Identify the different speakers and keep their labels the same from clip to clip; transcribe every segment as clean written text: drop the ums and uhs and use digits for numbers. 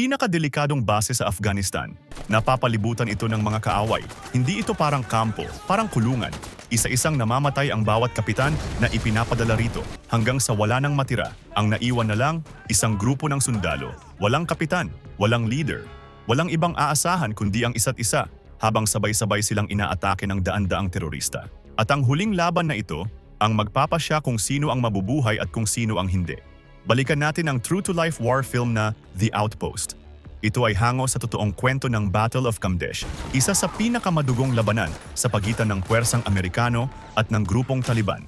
Speaker 1: pinakadelikadong base sa Afghanistan. Napapalibutan ito ng mga kaaway. Hindi ito parang kampo, parang kulungan. Isa-isang namamatay ang bawat kapitan na ipinapadala rito hanggang sa wala nang matira. Ang naiwan na lang, isang grupo ng sundalo. Walang kapitan, walang leader, walang ibang aasahan kundi ang isa't isa habang sabay-sabay silang inaatake ng daan-daang terorista. At ang huling laban na ito, ang magpapasya kung sino ang mabubuhay at kung sino ang hindi. Balikan natin ang true-to-life war film na The Outpost. Ito ay hango sa totoong kwento ng Battle of Kamdesh, isa sa pinakamadugong labanan sa pagitan ng puwersang Amerikano at ng grupong Taliban.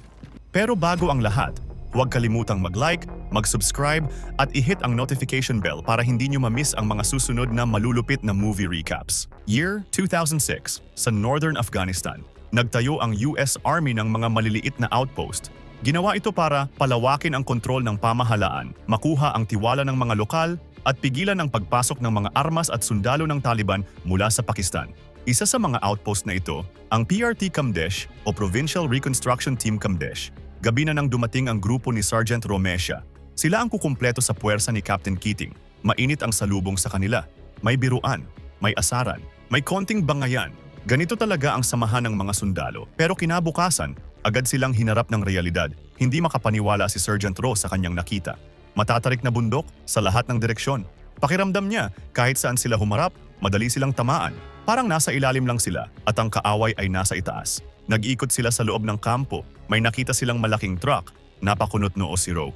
Speaker 1: Pero bago ang lahat, huwag kalimutang mag-like, mag-subscribe at i-hit ang notification bell para hindi nyo ma-miss ang mga susunod na malulupit na movie recaps. Year 2006, sa Northern Afghanistan, nagtayo ang US Army ng mga maliliit na outpost. Ginawa ito para palawakin ang kontrol ng pamahalaan, makuha ang tiwala ng mga lokal, at pigilan ang pagpasok ng mga armas at sundalo ng Taliban mula sa Pakistan. Isa sa mga outpost na ito, ang PRT Kamdesh o Provincial Reconstruction Team Kamdesh. Gabi na nang dumating ang grupo ni Sergeant Romesha. Sila ang kukumpleto sa puwersa ni Captain Keating. Mainit ang salubong sa kanila. May biruan, may asaran, may konting bangayan. Ganito talaga ang samahan ng mga sundalo. Pero kinabukasan, agad silang hinarap ng realidad. Hindi makapaniwala si Sergeant Ro sa kanyang nakita. Matatarik na bundok sa lahat ng direksyon. Pakiramdam niya, kahit saan sila humarap, madali silang tamaan. Parang nasa ilalim lang sila at ang kaaway ay nasa itaas. Nag-ikot sila sa loob ng kampo. May nakita silang malaking truck. Napakunot noo si Ro.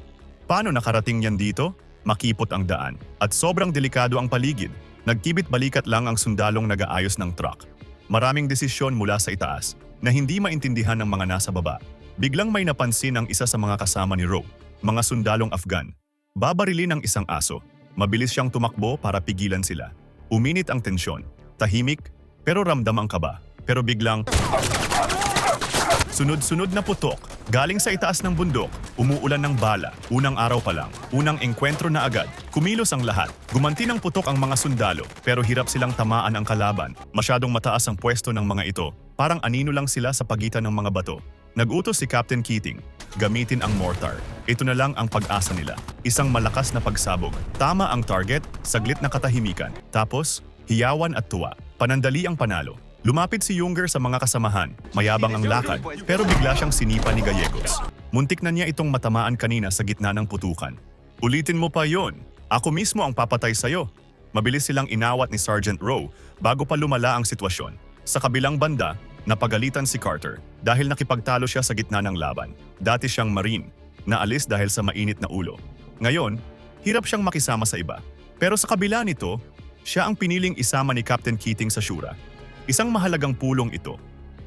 Speaker 1: Paano nakarating yan dito? Makipot ang daan. At sobrang delikado ang paligid. Nagkibit-balikat lang ang sundalong nag-aayos ng truck. Maraming desisyon mula sa itaas na hindi maintindihan ng mga nasa baba. Biglang may napansin ang isa sa mga kasama ni Ro. Mga sundalong Afghan. Babarilin ng isang aso. Mabilis siyang tumakbo para pigilan sila. Uminit ang tensyon. Tahimik, pero ramdam ang kaba. Pero biglang... Sunod-sunod na putok. Galing sa itaas ng bundok. Umuulan ng bala. Unang araw pa lang. Unang engkwentro na agad. Kumilos ang lahat. Gumanti ng putok ang mga sundalo. Pero hirap silang tamaan ang kalaban. Masyadong mataas ang pwesto ng mga ito. Parang anino lang sila sa pagitan ng mga bato. Nag-utos si Captain Keating. Gamitin ang mortar. Ito na lang ang pag-asa nila. Isang malakas na pagsabog. Tama ang target, saglit na katahimikan. Tapos, hiyawan at tuwa. Panandali ang panalo. Lumapit si Younger sa mga kasamahan. Mayabang ang lakad, pero bigla siyang sinipa ni Gallegos. Muntik na niya itong matamaan kanina sa gitna ng putukan. Ulitin mo pa yon. Ako mismo ang papatay sa'yo. Mabilis silang inawat ni Sergeant Rowe bago pa lumala ang sitwasyon. Sa kabilang banda, napagalitan si Carter dahil nakipagtalo siya sa gitna ng laban. Dati siyang Marine, naalis dahil sa mainit na ulo. Ngayon, hirap siyang makisama sa iba. Pero sa kabila nito, siya ang piniling isama ni Captain Keating sa Shura. Isang mahalagang pulong ito.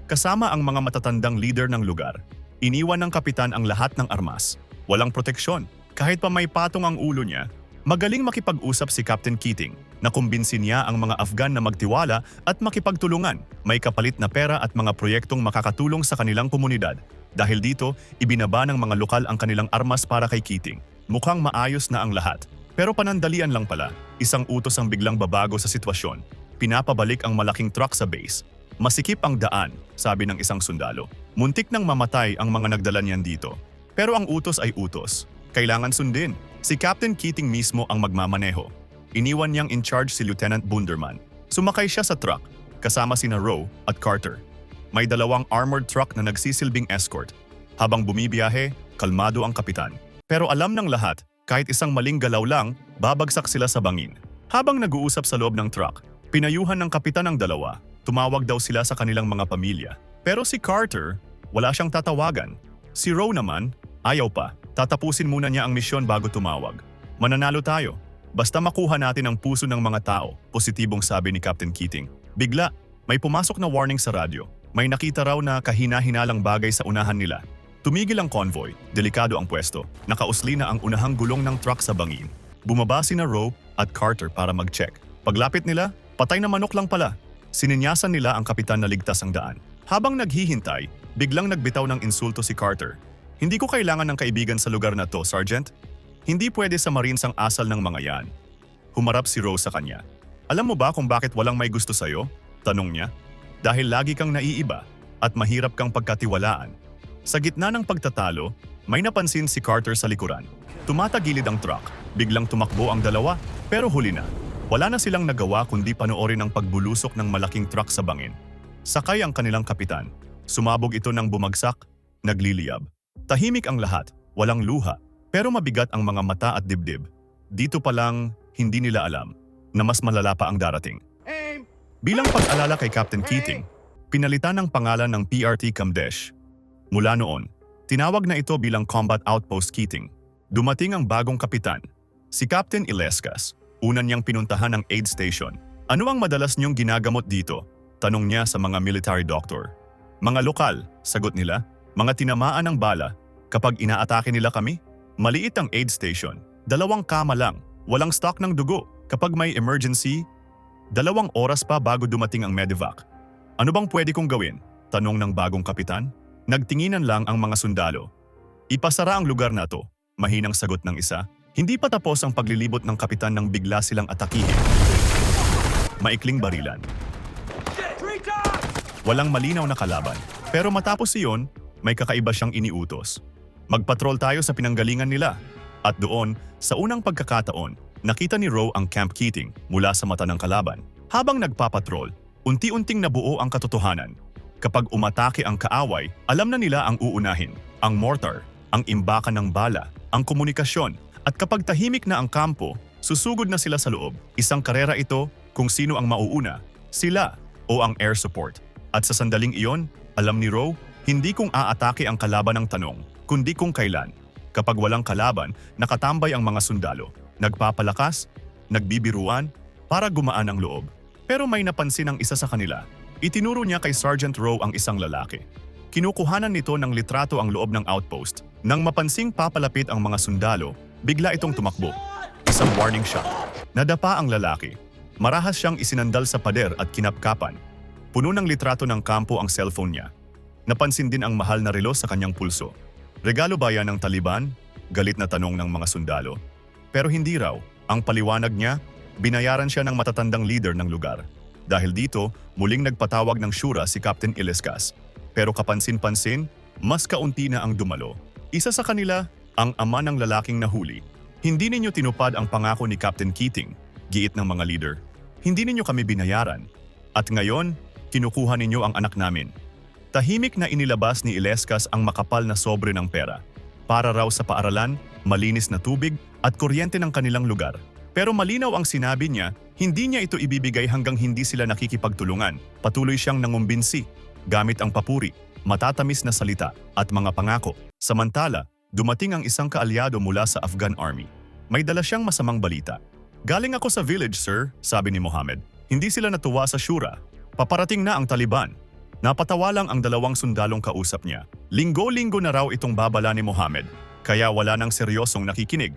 Speaker 1: Kasama ang mga matatandang leader ng lugar, iniwan ng kapitan ang lahat ng armas. Walang proteksyon. Kahit pa may patong ang ulo niya, magaling makipag-usap si Captain Keating. Nakumbinsin niya ang mga Afghan na magtiwala at makipagtulungan. May kapalit na pera at mga proyektong makakatulong sa kanilang komunidad. Dahil dito, ibinaba ng mga lokal ang kanilang armas para kay Keating. Mukhang maayos na ang lahat. Pero panandalian lang pala, isang utos ang biglang babago sa sitwasyon. Pinapabalik ang malaking truck sa base. Masikip ang daan, sabi ng isang sundalo. Muntik nang mamatay ang mga nagdala niyan dito. Pero ang utos ay utos. Kailangan sundin. Si Captain Keating mismo ang magmamaneho. Iniwan niyang in charge si Lieutenant Bunderman. Sumakay siya sa truck, kasama sina Rowe at Carter. May dalawang armored truck na nagsisilbing escort. Habang bumibiyahe, kalmado ang kapitan. Pero alam ng lahat, kahit isang maling galaw lang, babagsak sila sa bangin. Habang nag-uusap sa loob ng truck, pinayuhan ng kapitan ang dalawa. Tumawag daw sila sa kanilang mga pamilya. Pero si Carter, wala siyang tatawagan. Si Rowe naman, ayaw pa. Tatapusin muna niya ang misyon bago tumawag. Mananalo tayo. Basta makuha natin ang puso ng mga tao, positibong sabi ni Captain Keating. Bigla, may pumasok na warning sa radyo. May nakita raw na kahina-hinalang bagay sa unahan nila. Tumigil ang convoy, delikado ang pwesto. Nakausli na ang unahang gulong ng truck sa bangin. Bumaba sina Rowe at Carter para mag-check. Paglapit nila, patay na manok lang pala. Sininyasan nila ang kapitan na ligtas ang daan. Habang naghihintay, biglang nagbitaw ng insulto si Carter. Hindi ko kailangan ng kaibigan sa lugar na to, Sergeant. Hindi pwede sa Marines ang asal ng mga yan. Humarap si Rose sa kanya. Alam mo ba kung bakit walang may gusto sa'yo? Tanong niya. Dahil lagi kang naiiba at mahirap kang pagkatiwalaan. Sa gitna ng pagtatalo, may napansin si Carter sa likuran. Tumatagilid ang truck. Biglang tumakbo ang dalawa, pero huli na. Wala na silang nagawa kundi panoorin ang pagbulusok ng malaking truck sa bangin. Sakay ang kanilang kapitan. Sumabog ito ng bumagsak, nagliliyab. Tahimik ang lahat, walang luha, pero mabigat ang mga mata at dibdib. Dito pa lang, hindi nila alam na mas malala pa ang darating. Bilang pag-alala kay Captain Keating, pinalitan ng pangalan ng PRT Kamdesh. Mula noon, tinawag na ito bilang Combat Outpost Keating. Dumating ang bagong kapitan, si Captain Ilescas. Una niyang pinuntahan ang aid station. Ano ang madalas niyong ginagamot dito? Tanong niya sa mga military doctor. Mga lokal, sagot nila. Mga tinamaan ng bala. Kapag inaatake nila kami, maliit ang aid station. 2 kama lang, walang stock ng dugo. Kapag may emergency, 2 oras pa bago dumating ang medevac. Ano bang pwede kong gawin? Tanong ng bagong kapitan. Nagtinginan lang ang mga sundalo. Ipasara ang lugar na to. Mahinang sagot ng isa. Hindi pa tapos ang paglilibot ng kapitan nang bigla silang atakihin. Maikling barilan. Walang malinaw na kalaban. Pero matapos iyon, may kakaiba siyang iniutos. Magpatrol tayo sa pinanggalingan nila. At doon, sa unang pagkakataon, nakita ni Roe ang Camp Keating mula sa mata ng kalaban. Habang nagpapatrol, unti-unting nabuo ang katotohanan. Kapag umatake ang kaaway, alam na nila ang uunahin, ang mortar, ang imbakan ng bala, ang komunikasyon, at kapag tahimik na ang kampo, susugod na sila sa loob. Isang karera ito kung sino ang mauuna, sila o ang air support. At sa sandaling iyon, alam ni Roe, hindi kung aatake ang kalaban ang tanong, kundi kung kailan. Kapag walang kalaban, nakatambay ang mga sundalo, nagpapalakas, nagbibiruan, para gumaan ang loob. Pero may napansin ang isa sa kanila. Itinuro niya kay Sergeant Roe ang isang lalaki. Kinukuhanan nito ng litrato ang loob ng outpost. Nang mapansing papalapit ang mga sundalo, bigla itong tumakbo. Isang warning shot. Nadapa ang lalaki. Marahas siyang isinandal sa pader at kinapkapan. Puno ng litrato ng kampo ang cellphone niya. Napansin din ang mahal na relo sa kanyang pulso. Regalo ba yan ng Taliban? Galit na tanong ng mga sundalo. Pero hindi raw. Ang paliwanag niya, binayaran siya ng matatandang leader ng lugar. Dahil dito, muling nagpatawag ng syura si Captain Ilescas. Pero kapansin-pansin, mas kaunti na ang dumalo. Isa sa kanila, ang ama ng lalaking nahuli. Hindi ninyo tinupad ang pangako ni Captain Keating, giit ng mga leader. Hindi ninyo kami binayaran. At ngayon, kinukuha ninyo ang anak namin. Tahimik na inilabas ni Ilescas ang makapal na sobre ng pera. Para raw sa paaralan, malinis na tubig at kuryente ng kanilang lugar. Pero malinaw ang sinabi niya, hindi niya ito ibibigay hanggang hindi sila nakikipagtulungan. Patuloy siyang nangumbinsi, gamit ang papuri, matatamis na salita at mga pangako. Samantala, dumating ang isang kaalyado mula sa Afghan Army. May dala siyang masamang balita. Galing ako sa village, sir, sabi ni Mohammed. Hindi sila natuwa sa syura. Paparating na ang Taliban. Napatawa lang ang 2 sundalong kausap niya. Linggo-linggo na raw itong babala ni Mohammed, kaya wala nang seryosong nakikinig.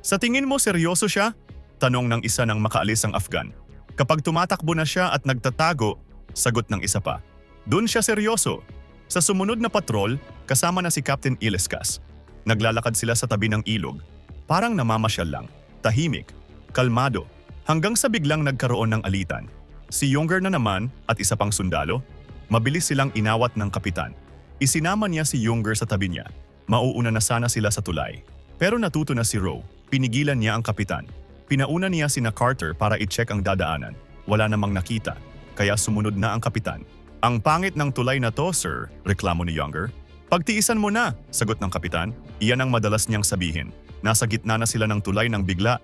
Speaker 1: Sa tingin mo seryoso siya? Tanong ng isa ng makaalis ang Afghan. Kapag tumatakbo na siya at nagtatago, sagot ng isa pa. Doon siya seryoso. Sa sumunod na patrol, kasama na si Captain Ilescas. Naglalakad sila sa tabi ng ilog. Parang namamasyal lang, tahimik, kalmado, hanggang sa biglang nagkaroon ng alitan. Si Younger na naman at isa pang sundalo, mabilis silang inawat ng kapitan. Isinama niya si Younger sa tabi niya. Mauuna na sana sila sa tulay. Pero natuto na si Roe. Pinigilan niya ang kapitan. Pinauna niya sina Carter para i-check ang dadaanan. Wala namang nakita, kaya sumunod na ang kapitan. Ang pangit ng tulay na to, sir, reklamo ni Younger. Pagtiisan mo na, sagot ng kapitan. Iyan ang madalas niyang sabihin. Nasa gitna na sila ng tulay nang bigla.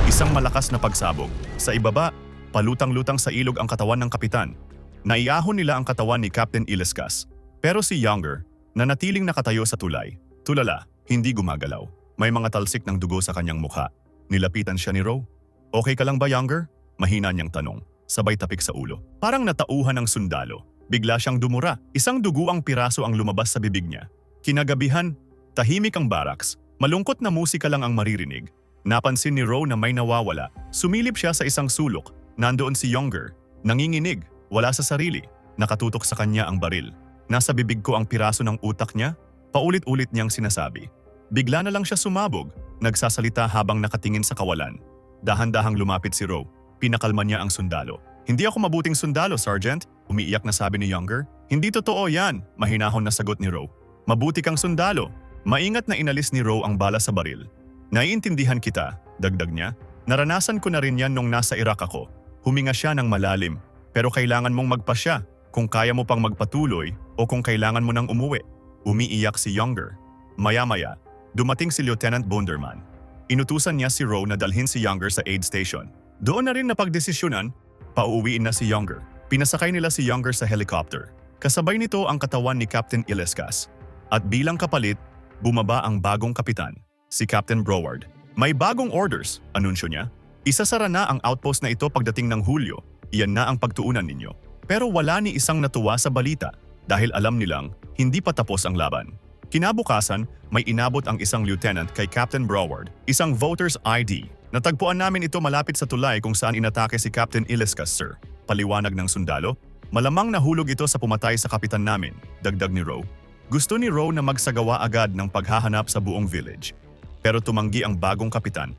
Speaker 1: Isang malakas na pagsabog. Sa ibaba, palutang-lutang sa ilog ang katawan ng kapitan. Naiahon nila ang katawan ni Captain Ilescas. Pero si Younger, nanatiling nakatayo sa tulay. Tulala, hindi gumagalaw. May mga talsik ng dugo sa kanyang mukha. Nilapitan siya ni Roe. Okay ka lang ba, Younger? Mahina niyang tanong, sabay tapik sa ulo. Parang natauhan ng sundalo. Bigla siyang dumura. Isang duguang piraso ang lumabas sa bibig niya. Kinagabihan, tahimik ang barracks. Malungkot na musika lang ang maririnig. Napansin ni Roe na may nawawala. Sumilip siya sa isang sulok. Nandoon si Younger. Nanginginig, wala sa sarili. Nakatutok sa kanya ang baril. Nasa bibig ko ang piraso ng utak niya. Paulit-ulit niyang sinasabi. Bigla na lang siya sumabog. Nagsasalita habang nakatingin sa kawalan. Dahan-dahang lumapit si Roe. Pinakalma niya ang sundalo. Hindi ako mabuting sundalo, Sergeant. Umiiyak na sabi ni Younger. Hindi totoo yan, mahinahon na sagot ni Roe. Mabuti kang sundalo. Maingat na inalis ni Roe ang bala sa baril. Naiintindihan kita, dagdag niya. Naranasan ko na rin yan nung nasa Iraq ako. Huminga siya ng malalim. Pero kailangan mong magpasya kung kaya mo pang magpatuloy o kung kailangan mo nang umuwi. Umiiyak si Younger. Maya-maya, dumating si Lieutenant Bunderman. Inutusan niya si Rowe na dalhin si Younger sa aid station. Doon na rin napagdesisyonan, pauuwiin na si Younger. Pinasakay nila si Younger sa helicopter. Kasabay nito ang katawan ni Captain Ilescas. At bilang kapalit, bumaba ang bagong kapitan, si Captain Broward. May bagong orders, anunsyo niya. Isasara na ang outpost na ito pagdating ng Hulyo. Iyan na ang pagtuunan ninyo. Pero wala ni isang natuwa sa balita dahil alam nilang hindi pa tapos ang laban. Kinabukasan, may inabot ang isang lieutenant kay Captain Broward, isang voter's ID. Natagpuan namin ito malapit sa tulay kung saan inatake si Captain Ilescas, sir. Paliwanag ng sundalo. Malamang nahulog ito sa pumatay sa kapitan namin, dagdag ni Rowe. Gusto ni Rowe na magsagawa agad ng paghahanap sa buong village. Pero tumanggi ang bagong kapitan.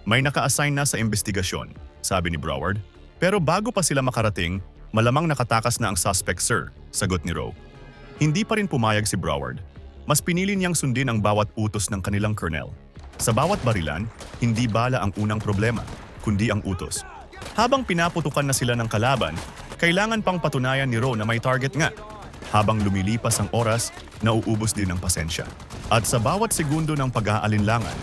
Speaker 1: May naka-assign na sa investigasyon, sabi ni Broward. Pero bago pa sila makarating, malamang nakatakas na ang suspect, sir, sagot ni Rowe. Hindi pa rin pumayag si Broward. Mas pinili niyang sundin ang bawat utos ng kanilang colonel. Sa bawat barilan, hindi bala ang unang problema, kundi ang utos. Habang pinaputukan na sila ng kalaban, kailangan pang patunayan ni Rowe na may target nga. Habang lumilipas ang oras, nauubos din ang pasensya. At sa bawat segundo ng pag-aalinlangan,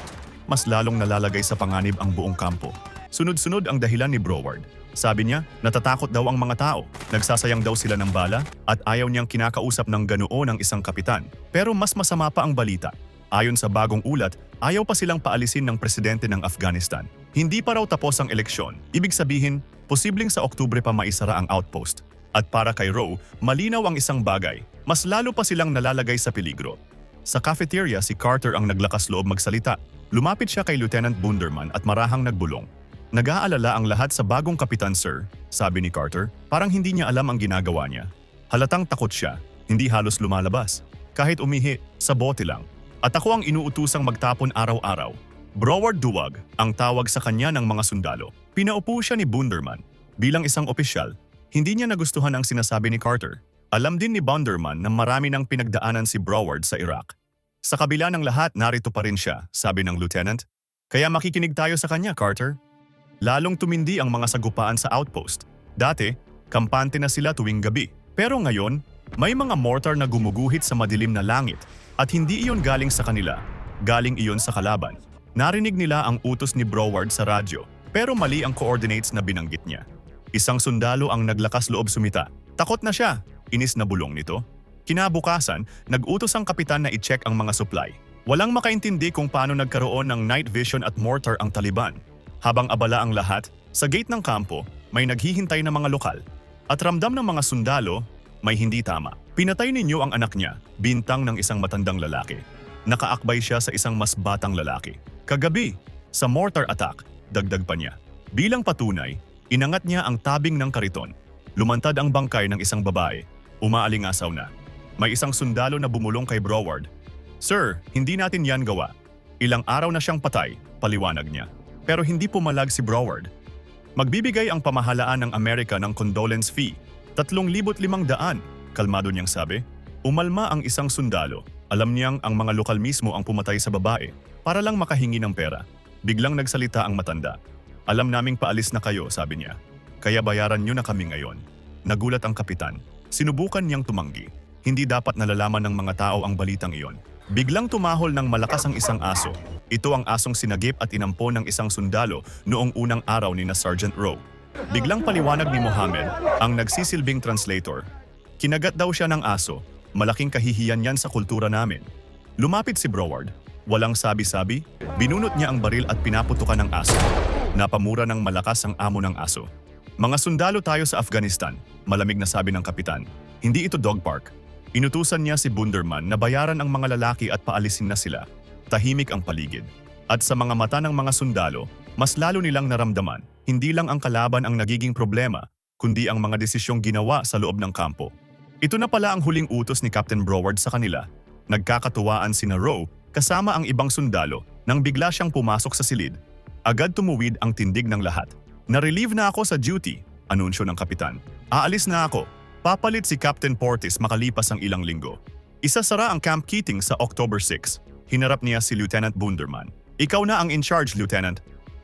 Speaker 1: mas lalong nalalagay sa panganib ang buong kampo. Sunod-sunod ang dahilan ni Broward. Sabi niya, natatakot daw ang mga tao, nagsasayang daw sila ng bala at ayaw niyang kinakausap ng ganoon ang isang kapitan. Pero mas masama pa ang balita. Ayon sa bagong ulat, ayaw pa silang paalisin ng presidente ng Afghanistan. Hindi pa raw tapos ang eleksyon. Ibig sabihin, posibleng sa Oktubre pa maisara ang outpost. At para kay Rowe, malinaw ang isang bagay. Mas lalo pa silang nalalagay sa peligro. Sa cafeteria, si Carter ang naglakas loob magsalita. Lumapit siya kay Lieutenant Bunderman at marahang nagbulong. Nag-aalala ang lahat sa bagong kapitan, sir, sabi ni Carter. Parang hindi niya alam ang ginagawa niya. Halatang takot siya, hindi halos lumalabas. Kahit umihi, sa bote lang. At ako ang inuutusang magtapon araw-araw. Broward Duwag ang tawag sa kanya ng mga sundalo. Pinaupo siya ni Bunderman. Bilang isang opisyal, hindi niya nagustuhan ang sinasabi ni Carter. Alam din ni Bunderman na marami nang pinagdaanan si Broward sa Iraq. Sa kabila ng lahat, narito pa rin siya, sabi ng lieutenant. Kaya makikinig tayo sa kanya, Carter. Lalong tumindi ang mga sagupaan sa outpost. Dati, kampante na sila tuwing gabi. Pero ngayon, may mga mortar na gumuguhit sa madilim na langit at hindi iyon galing sa kanila, galing iyon sa kalaban. Narinig nila ang utos ni Broward sa radyo, pero mali ang coordinates na binanggit niya. Isang sundalo ang naglakas loob sumita. Takot na siya, inis na bulong nito. Kinabukasan, nag-utos ang kapitan na i-check ang mga supply. Walang makaintindi kung paano nagkaroon ng night vision at mortar ang Taliban. Habang abala ang lahat, sa gate ng kampo, may naghihintay na mga lokal. At ramdam ng mga sundalo, may hindi tama. Pinatay ninyo ang anak niya, bintang ng isang matandang lalaki. Nakaakbay siya sa isang mas batang lalaki. Kagabi, sa mortar attack, dagdag pa niya. Bilang patunay, inangat niya ang tabing ng kariton. Lumantad ang bangkay ng isang babae. Umaalingasaw na. May isang sundalo na bumulong kay Broward. Sir, hindi natin yan gawa. Ilang araw na siyang patay, paliwanag niya. Pero hindi pumalag si Broward. Magbibigay ang pamahalaan ng Amerika ng condolence fee, 3,500, kalmado niyang sabi. Umalma ang isang sundalo. Alam niyang ang mga lokal mismo ang pumatay sa babae para lang makahingi ng pera. Biglang nagsalita ang matanda. Alam naming paalis na kayo, sabi niya. Kaya bayaran niyo na kami ngayon. Nagulat ang kapitan. Sinubukan niyang tumanggi. Hindi dapat nalalaman ng mga tao ang balitang iyon. Biglang tumahol ng malakas ang isang aso. Ito ang asong sinagip at inampon ng isang sundalo noong unang araw ni na Sergeant Rowe. Biglang paliwanag ni Mohammed, ang nagsisilbing translator. Kinagat daw siya ng aso. Malaking kahihiyan yan sa kultura namin. Lumapit si Broward. Walang sabi-sabi, binunot niya ang baril at pinaputukan ng aso. Napamura ng malakas ang amo ng aso. Mga sundalo tayo sa Afghanistan, malamig na sabi ng kapitan. Hindi ito dog park. Inutusan niya si Bunderman na bayaran ang mga lalaki at paalisin na sila. Tahimik ang paligid. At sa mga mata ng mga sundalo, mas lalo nilang naramdaman, hindi lang ang kalaban ang nagiging problema, kundi ang mga desisyong ginawa sa loob ng kampo. Ito na pala ang huling utos ni Captain Broward sa kanila. Nagkakatuwaan sina Rowe kasama ang ibang sundalo nang bigla siyang pumasok sa silid. Agad tumuwid ang tindig ng lahat. Na-relieve na ako sa duty, anunsyo ng kapitan. Aalis na ako. Papalit si Captain Portis makalipas ang ilang linggo. Isasara ang Camp Keating sa October 6. Hinarap niya si Lieutenant Bunderman. Ikaw na ang in charge, Lieutenant.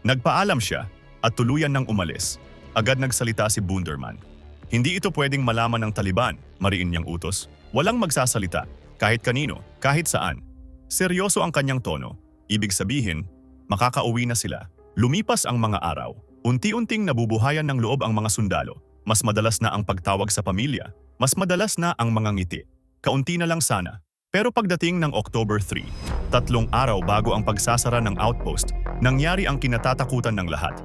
Speaker 1: Nagpaalam siya at tuluyan nang umalis. Agad nagsalita si Bunderman. Hindi ito pwedeng malaman ng Taliban, mariin niyang utos. Walang magsasalita, kahit kanino, kahit saan. Seryoso ang kanyang tono. Ibig sabihin, makakauwi na sila. Lumipas ang mga araw. Unti-unting nabubuhayan ng loob ang mga sundalo. Mas madalas na ang pagtawag sa pamilya. Mas madalas na ang mga ngiti. Kaunti na lang sana. Pero pagdating ng October 3, 3 araw bago ang pagsasara ng outpost, nangyari ang kinatatakutan ng lahat.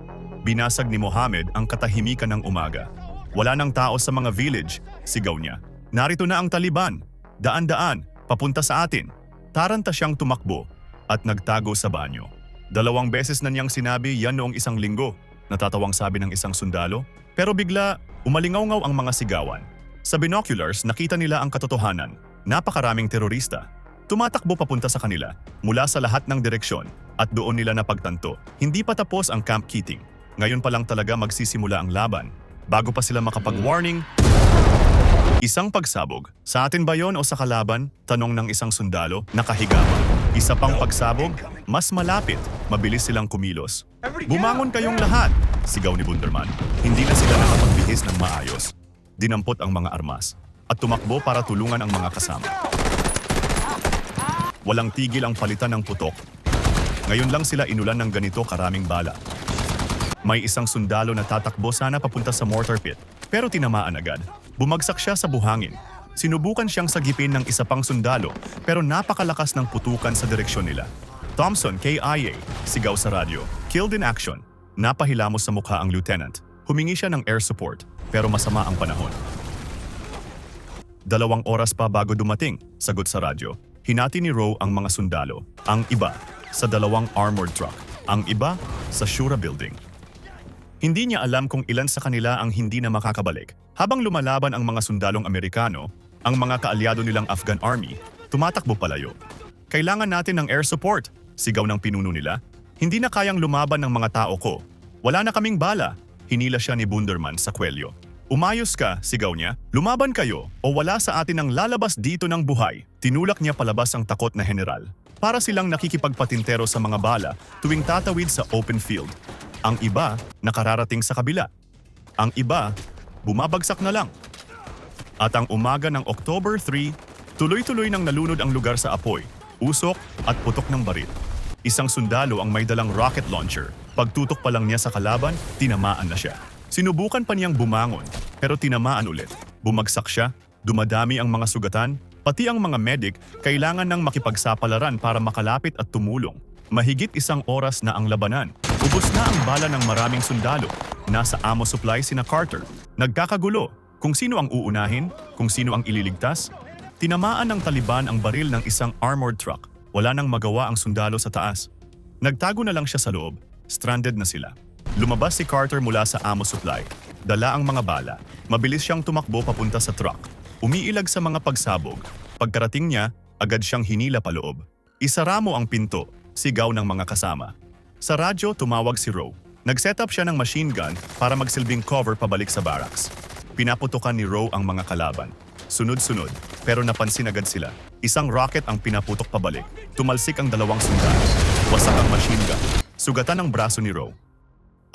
Speaker 1: Binasag ni Mohammed ang katahimikan ng umaga. Wala nang tao sa mga village, sigaw niya. Narito na ang Taliban. Daan-daan, papunta sa atin. Taranta siyang tumakbo at nagtago sa banyo. 2 beses na niyang sinabi yan noong 1 linggo, natatawang sabi ng isang sundalo. Pero bigla, umalingaw-ngaw ang mga sigawan. Sa binoculars, nakita nila ang katotohanan. Napakaraming terorista. Tumatakbo papunta sa kanila, mula sa lahat ng direksyon, at doon nila napagtanto. Hindi pa tapos ang Camp Keating. Ngayon pa lang talaga magsisimula ang laban. Bago pa sila makapag-warning, isang pagsabog. Sa atin ba yon o sa kalaban? Tanong ng isang sundalo, nakahiga pa. Isa pang pagsabog, mas malapit, mabilis silang kumilos. Bumangon kayong lahat, sigaw ni Bunderman. Hindi na sila nakapagbihis ng maayos. Dinampot ang mga armas at tumakbo para tulungan ang mga kasama. Walang tigil ang palitan ng putok. Ngayon lang sila inulan ng ganito karaming bala. May isang sundalo na tatakbo sana papunta sa mortar pit, pero tinamaan agad. Bumagsak siya sa buhangin. Sinubukan siyang sagipin ng isa pang sundalo, pero napakalakas ng putukan sa direksyon nila. Thompson, KIA, sigaw sa radyo. Killed in action. Napahilamos sa mukha ang lieutenant. Humingi siya ng air support, pero masama ang panahon. 2 oras pa bago dumating, sagot sa radyo. Hinati ni Rowe ang mga sundalo. Ang iba, sa 2 armored truck. Ang iba, sa Shura Building. Hindi niya alam kung ilan sa kanila ang hindi na makakabalik. Habang lumalaban ang mga sundalong Amerikano, ang mga kaalyado nilang Afghan Army, tumatakbo palayo. Kailangan natin ng air support, sigaw ng pinuno nila. Hindi na kayang lumaban ng mga tao ko. Wala na kaming bala, hinila siya ni Bunderman sa kwelyo. Umayos ka, sigaw niya. Lumaban kayo o wala sa atin ang lalabas dito ng buhay. Tinulak niya palabas ang takot na general. Para silang nakikipagpatintero sa mga bala tuwing tatawid sa open field. Ang iba, nakararating sa kabila. Ang iba, bumabagsak na lang. At ang umaga ng October 3, tuloy-tuloy nang nalunod ang lugar sa apoy, usok at putok ng baril. Isang sundalo ang may dalang rocket launcher. Pagtutok pa lang niya sa kalaban, tinamaan na siya. Sinubukan pa niyang bumangon, pero tinamaan ulit. Bumagsak siya, dumadami ang mga sugatan, pati ang mga medic kailangan ng makipagsapalaran para makalapit at tumulong. Mahigit 1 oras na ang labanan. Ubos na ang bala ng maraming sundalo. Nasa ammo supply sina Carter. Nagkakagulo kung sino ang uunahin, kung sino ang ililigtas. Tinamaan ng Taliban ang baril ng isang armored truck. Wala nang magawa ang sundalo sa taas. Nagtago na lang siya sa loob. Stranded na sila. Lumabas si Carter mula sa ammo supply. Dala ang mga bala. Mabilis siyang tumakbo papunta sa truck. Umiilag sa mga pagsabog. Pagkarating niya, agad siyang hinila paloob. Isara mo ang pinto, sigaw ng mga kasama. Sa radyo, tumawag si Rowe. Nag-set up siya ng machine gun para magsilbing cover pabalik sa barracks. Pinaputukan ni Rowe ang mga kalaban. Sunod-sunod, pero napansin agad sila. Isang rocket ang pinaputok pabalik. Tumalsik ang 2 sundalo. Wasak ang machine gun. Sugatan ang braso ni Rowe.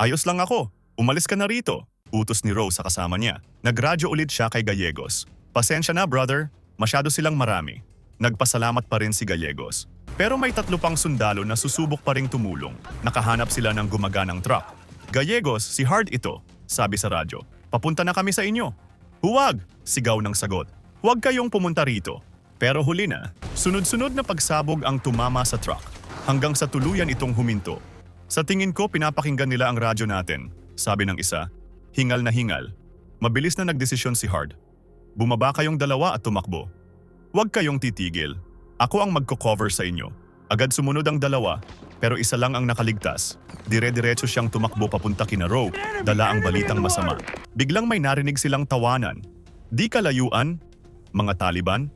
Speaker 1: Ayos lang ako. Umalis ka na rito. Utos ni Rowe sa kasama niya. Nagradyo ulit siya kay Gallegos. Pasensya na, brother. Masyado silang marami. Nagpasalamat pa rin si Gallegos. Pero may 3 pang sundalo na susubok pa ring tumulong. Nakahanap sila ng gumaganang truck. Gallegos, si Hard ito, sabi sa radyo. Papunta na kami sa inyo. Huwag, sigaw ng sagot. Huwag kayong pumunta rito. Pero huli na, sunod-sunod na pagsabog ang tumama sa truck. Hanggang sa tuluyan itong huminto. Sa tingin ko, pinapakinggan nila ang radyo natin, sabi ng isa. Hingal na hingal. Mabilis na nagdesisyon si Hard. Bumaba kayong 2 at tumakbo. Huwag kayong titigil. Ako ang magko-cover sa inyo. Agad sumunod ang 2, pero isa lang ang nakaligtas. Dire-diretso siyang tumakbo papunta kina Rowe, dala ang balitang masama. Biglang may narinig silang tawanan. Di kalayuan, mga Taliban.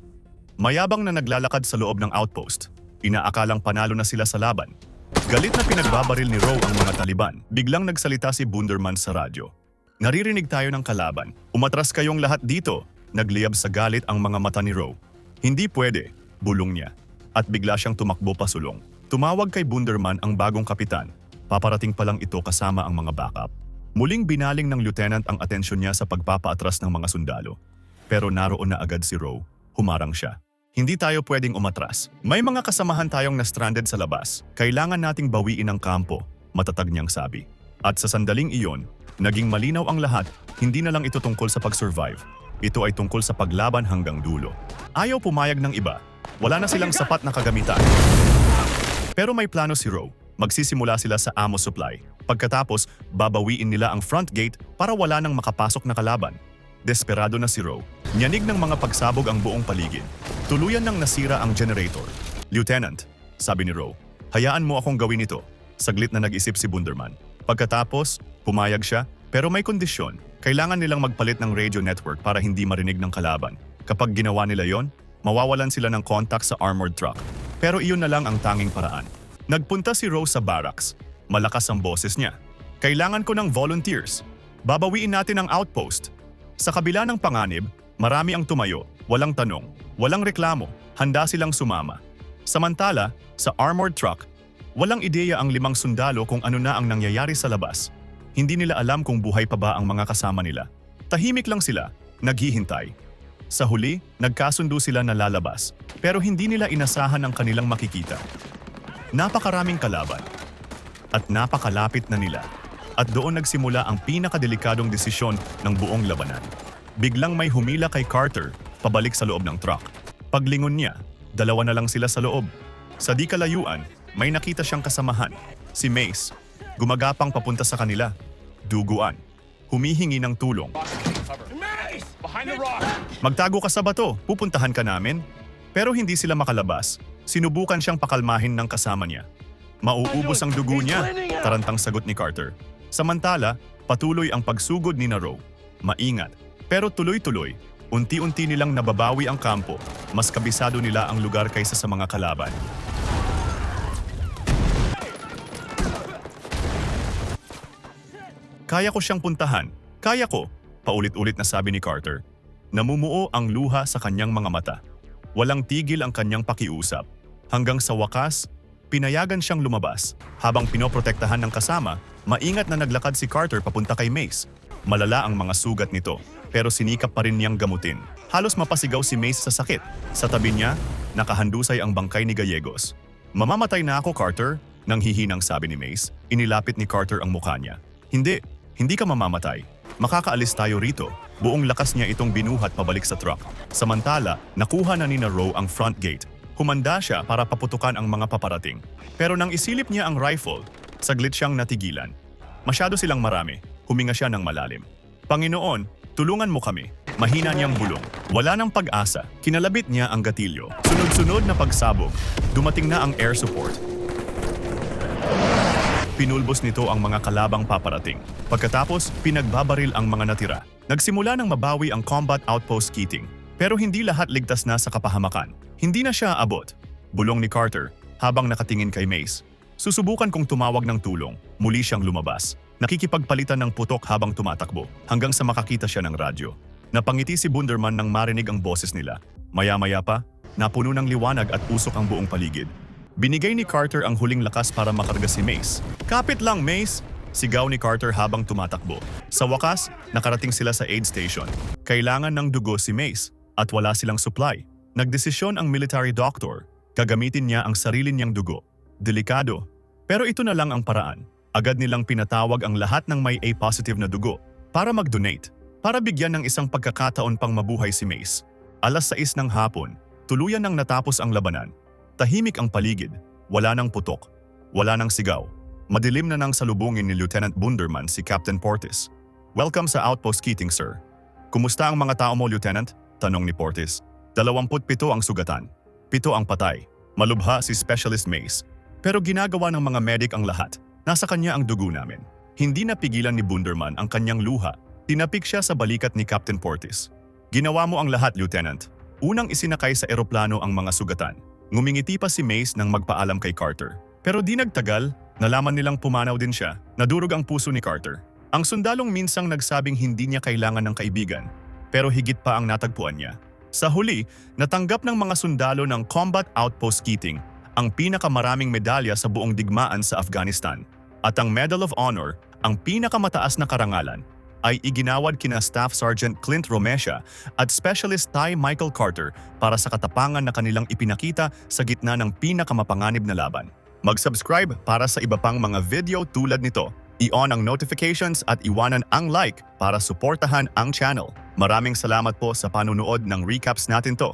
Speaker 1: Mayabang na naglalakad sa loob ng outpost. Inaakalang panalo na sila sa laban. Galit na pinagbabaril ni Rowe ang mga Taliban. Biglang nagsalita si Bunderman sa radyo. Naririnig tayo ng kalaban. Umatras kayong lahat dito. Nagliyab sa galit ang mga mata ni Rowe. Hindi pwede. Bulong niya, at bigla siyang tumakbo pasulong. Tumawag kay Bunderman ang bagong kapitan. Paparating pa lang ito kasama ang mga backup. Muling binaling ng lieutenant ang atensyon niya sa pagpapaatras ng mga sundalo. Pero naroon na agad si Rowe. Humarang siya. Hindi tayo pwedeng umatras. May mga kasamahan tayong na-stranded sa labas. Kailangan nating bawiin ang kampo, matatag niyang sabi. At sa sandaling iyon, naging malinaw ang lahat, hindi na lang ito tungkol sa pag-survive. Ito ay tungkol sa paglaban hanggang dulo. Ayaw pumayag ng iba. Wala na silang sapat na kagamitan. Pero may plano si Rowe. Magsisimula sila sa Amos Supply. Pagkatapos, babawiin nila ang front gate para wala nang makapasok na kalaban. Desperado na si Rowe. Nyanig ng mga pagsabog ang buong paligid. Tuluyan nang nasira ang generator. Lieutenant, sabi ni Rowe, hayaan mo akong gawin ito. Saglit na nag-isip si Bunderman. Pagkatapos, pumayag siya, pero may kondisyon. Kailangan nilang magpalit ng radio network para hindi marinig ng kalaban. Kapag ginawa nila yon, mawawalan sila ng contact sa armored truck. Pero iyon na lang ang tanging paraan. Nagpunta si Rowe sa barracks. Malakas ang boses niya. Kailangan ko ng volunteers. Babawiin natin ang outpost. Sa kabila ng panganib, marami ang tumayo, walang tanong, walang reklamo, handa silang sumama. Samantala, sa armored truck, walang ideya ang 5 sundalo kung ano na ang nangyayari sa labas. Hindi nila alam kung buhay pa ba ang mga kasama nila. Tahimik lang sila, naghihintay. Sa huli, nagkasundo sila na lalabas, pero hindi nila inasahan ang kanilang makikita. Napakaraming kalaban. At napakalapit na nila. At doon nagsimula ang pinakadelikadong desisyon ng buong labanan. Biglang may humila kay Carter, pabalik sa loob ng truck. Paglingon niya, 2 na lang sila sa loob. Sa di kalayuan, may nakita siyang kasamahan, si Mace. Gumagapang papunta sa kanila. Duguan. Humihingi ng tulong. Magtago ka sa bato, pupuntahan ka namin. Pero hindi sila makalabas. Sinubukan siyang pakalmahin ng kasama niya. Mauubos ang dugo niya, tarantang sagot ni Carter. Samantala, patuloy ang pagsugod ni Rowe. Maingat, pero tuloy-tuloy. Unti-unti nilang nababawi ang kampo. Mas kabisado nila ang lugar kaysa sa mga kalaban. Kaya ko siyang puntahan. Kaya ko, paulit-ulit na sabi ni Carter. Namumuo ang luha sa kanyang mga mata. Walang tigil ang kanyang pakiusap. Hanggang sa wakas, pinayagan siyang lumabas. Habang pinoprotektahan ng kasama, maingat na naglakad si Carter papunta kay Mace. Malala ang mga sugat nito, pero sinikap pa rin niyang gamutin. Halos mapasigaw si Mace sa sakit. Sa tabi niya, nakahandusay ang bangkay ni Gallegos. Mamamatay na ako, Carter, nang hihinang sabi ni Mace. Inilapit ni Carter ang mukha niya. Hindi ka mamamatay. Makakaalis tayo rito. Buong lakas niya itong binuhat pabalik sa truck. Samantala, nakuha na ni Rowe ang front gate. Humanda siya para paputukan ang mga paparating. Pero nang isilip niya ang rifle, saglit siyang natigilan. Masyado silang marami. Huminga siya ng malalim. Panginoon, tulungan mo kami. Mahina niyang bulong. Wala nang pag-asa. Kinalabit niya ang gatilyo. Sunod-sunod na pagsabog. Dumating na ang air support. Pinulbos nito ang mga kalabang paparating. Pagkatapos, pinagbabaril ang mga natira. Nagsimula ng mabawi ang combat outpost Keating. Pero hindi lahat ligtas na sa kapahamakan. Hindi na siya abot. Bulong ni Carter habang nakatingin kay Mace. Susubukan kong tumawag ng tulong. Muli siyang lumabas. Nakikipagpalitan ng putok habang tumatakbo hanggang sa makakita siya ng radyo. Napangiti si Bunderman nang marinig ang boses nila. Maya-maya pa, napuno ng liwanag at usok ang buong paligid. Binigay ni Carter ang huling lakas para makarga si Mace. Kapit lang, Mace! Sigaw ni Carter habang tumatakbo. Sa wakas, nakarating sila sa aid station. Kailangan ng dugo si Mace at wala silang supply. Nagdesisyon ang military doctor. Gagamitin niya ang sarili niyang dugo. Delikado. Pero ito na lang ang paraan. Agad nilang pinatawag ang lahat ng may A-positive na dugo para mag-donate. Para bigyan ng isang pagkakataon pang mabuhay si Mace. 6:00 ng hapon, tuluyan nang natapos ang labanan. Tahimik ang paligid, wala nang putok, wala nang sigaw. Madilim na nang salubungin ni Lieutenant Bunderman si Captain Portis. Welcome sa Outpost Keating, sir. Kumusta ang mga tao mo, Lieutenant? Tanong ni Portis. 27 ang sugatan. 7 ang patay. Malubha si Specialist Mace. Pero ginagawa ng mga medic ang lahat. Nasa kanya ang dugo namin. Hindi napigilan ni Bunderman ang kanyang luha. Tinapik siya sa balikat ni Captain Portis. Ginawa mo ang lahat, Lieutenant. Unang isinakay sa eroplano ang mga sugatan. Ngumingiti pa si Mace nang magpaalam kay Carter. Pero di nagtagal, nalaman nilang pumanaw din siya. Nadurog ang puso ni Carter. Ang sundalong minsang nagsabing hindi niya kailangan ng kaibigan, pero higit pa ang natagpuan niya. Sa huli, natanggap ng mga sundalo ng Combat Outpost Keating ang pinakamaraming medalya sa buong digmaan sa Afghanistan. At ang Medal of Honor, ang pinakamataas na karangalan, ay iginawad kina Staff Sergeant Clint Romesha at Specialist Ty Michael Carter para sa katapangan na kanilang ipinakita sa gitna ng pinakamapanganib na laban. Mag-subscribe para sa iba pang mga video tulad nito. I-on ang notifications at iwanan ang like para suportahan ang channel. Maraming salamat po sa panunood ng recaps natin to.